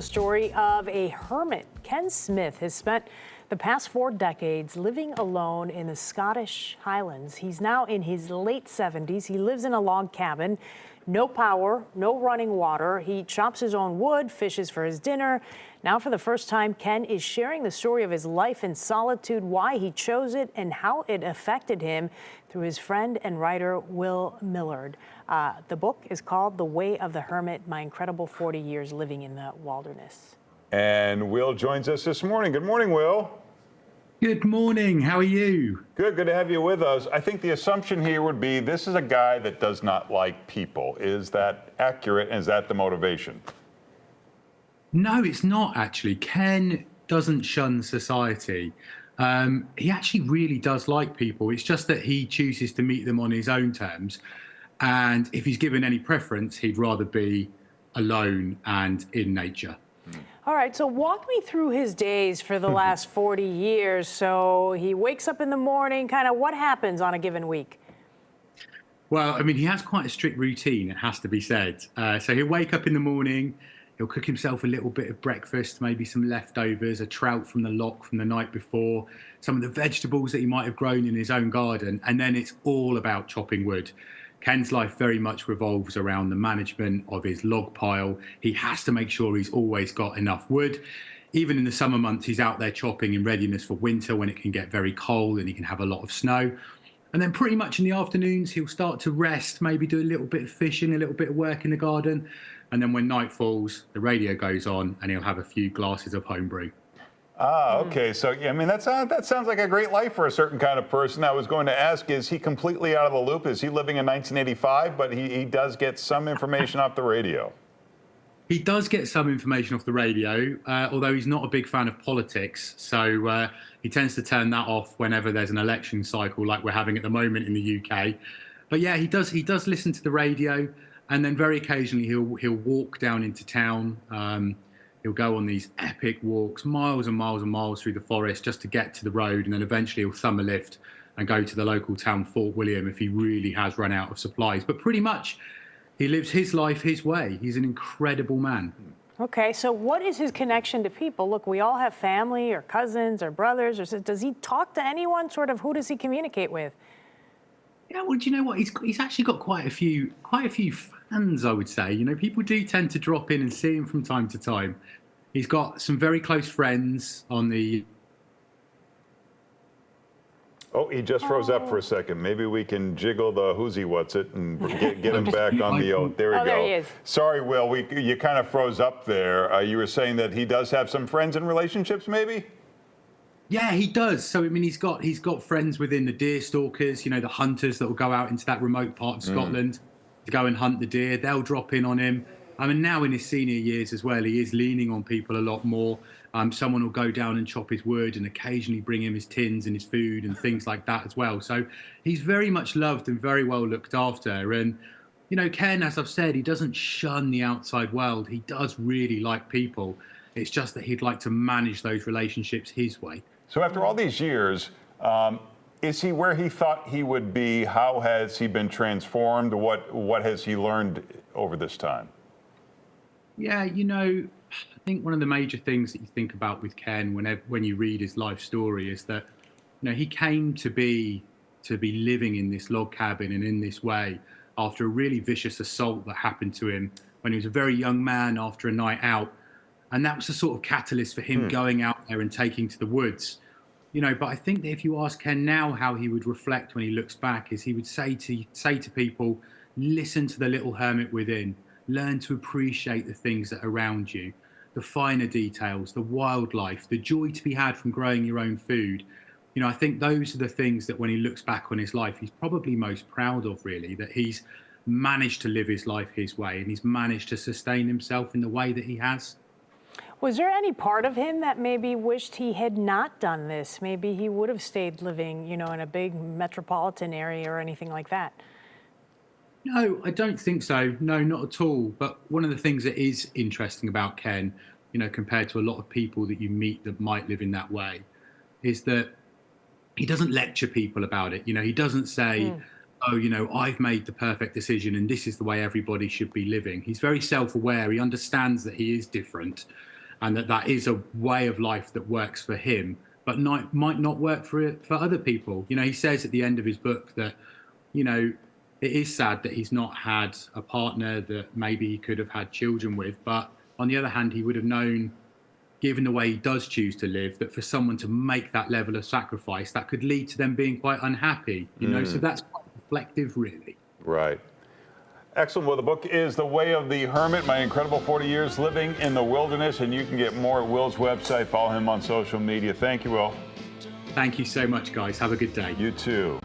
The story of a hermit. Ken Smith has spent the past 4 decades living alone in the Scottish Highlands. He's now in his late 70s. He lives in a log cabin, no power, no running water. He chops his own wood, fishes for his dinner. Now, for the first time, Ken is sharing the story of his life in solitude, why he chose it, and how it affected him through his friend and writer, Will Millard. The book is called The Way of the Hermit, My Incredible 40 Years Living in the Wilderness. And Will joins us this morning. Good morning, Will. Good morning. How are you? Good to have you with us. I think the assumption here would be this is a guy that does not like people. Is that accurate? And is that the motivation? No, it's not actually. Ken doesn't shun society. He actually really does like people. It's just that he chooses to meet them on his own terms. And if he's given any preference, he'd rather be alone and in nature. All right, so walk me through his days for the last 40 years. So he wakes up in the morning, kind of what happens on a given week? Well, I mean, he has quite a strict routine, it has to be said. So he'll wake up in the morning, he'll cook himself a little bit of breakfast, maybe some leftovers, a trout from the loch from the night before, some of the vegetables that he might have grown in his own garden, and then it's all about chopping wood. Ken's life very much revolves around the management of his log pile. He has to make sure he's always got enough wood. Even in the summer months, he's out there chopping in readiness for winter when it can get very cold and he can have a lot of snow. And then pretty much in the afternoons, he'll start to rest, maybe do a little bit of fishing, a little bit of work in the garden. And then when night falls, the radio goes on and he'll have a few glasses of homebrew. Okay. So, yeah, I mean, that sounds like a great life for a certain kind of person. I was going to ask, is he completely out of the loop? Is he living in 1985? But he does get some information off the radio. He does get some information off the radio, although he's not a big fan of politics. So he tends to turn that off whenever there's an election cycle like we're having at the moment in the UK. But yeah, he does listen to the radio, and then very occasionally he'll walk down into town. He'll go on these epic walks, miles and miles and miles through the forest just to get to the road, and then eventually he'll thumb a lift and go to the local town, Fort William, if he really has run out of supplies. But pretty much he lives his life his way. He's an incredible man. Okay, so what is his connection to people? Look, we all have family or cousins or brothers. Or does he talk to anyone? Sort of, who does he communicate with? Yeah, well, do you know what? He's actually got quite a few fans, I would say. You know, people do tend to drop in and see him from time to time. He's got some very close friends on the... Oh, he just froze up for a second. Maybe we can jiggle the who's he what's it and get him back on the... Oh, there we go. There he is. Sorry, Will, you kind of froze up there. You were saying that he does have some friends and relationships, maybe? Yeah, he does. So, I mean, he's got friends within the deer stalkers, you know, the hunters that will go out into that remote part of Scotland to go and hunt the deer. They'll drop in on him. I mean, now in his senior years as well, he is leaning on people a lot more. Someone will go down and chop his wood and occasionally bring him his tins and his food and things like that as well. So he's very much loved and very well looked after. And, you know, Ken, as I've said, he doesn't shun the outside world. He does really like people. It's just that he'd like to manage those relationships his way. So after all these years, is he where he thought he would be? How has he been transformed? What has he learned over this time? Yeah, you know, I think one of the major things that you think about with Ken when you read his life story is that, you know, he came to be living in this log cabin and in this way after a really vicious assault that happened to him when he was a very young man after a night out. And that was the sort of catalyst for him going out there and taking to the woods. You know, but I think that if you ask Ken now how he would reflect when he looks back, is he would say to people, listen to the little hermit within, learn to appreciate the things that are around you, the finer details, the wildlife, the joy to be had from growing your own food. You know, I think those are the things that when he looks back on his life, he's probably most proud of, really, that he's managed to live his life his way and he's managed to sustain himself in the way that he has. Was there any part of him that maybe wished he had not done this? Maybe he would have stayed living, you know, in a big metropolitan area or anything like that? No, I don't think so. No, not at all. But one of the things that is interesting about Ken, you know, compared to a lot of people that you meet that might live in that way, is that he doesn't lecture people about it. You know, he doesn't say, oh, I've made the perfect decision and this is the way everybody should be living. He's very self-aware. He understands that he is different and that is a way of life that works for him, but might not work for other people. He says at the end of his book that, it is sad that he's not had a partner that maybe he could have had children with. But on the other hand, he would have known, given the way he does choose to live, that for someone to make that level of sacrifice, that could lead to them being quite unhappy. So that's quite reflective, really. Right. Excellent. Well, the book is The Way of the Hermit, My Incredible 40 Years Living in the Wilderness. And you can get more at Will's website. Follow him on social media. Thank you, Will. Thank you so much, guys. Have a good day. You too.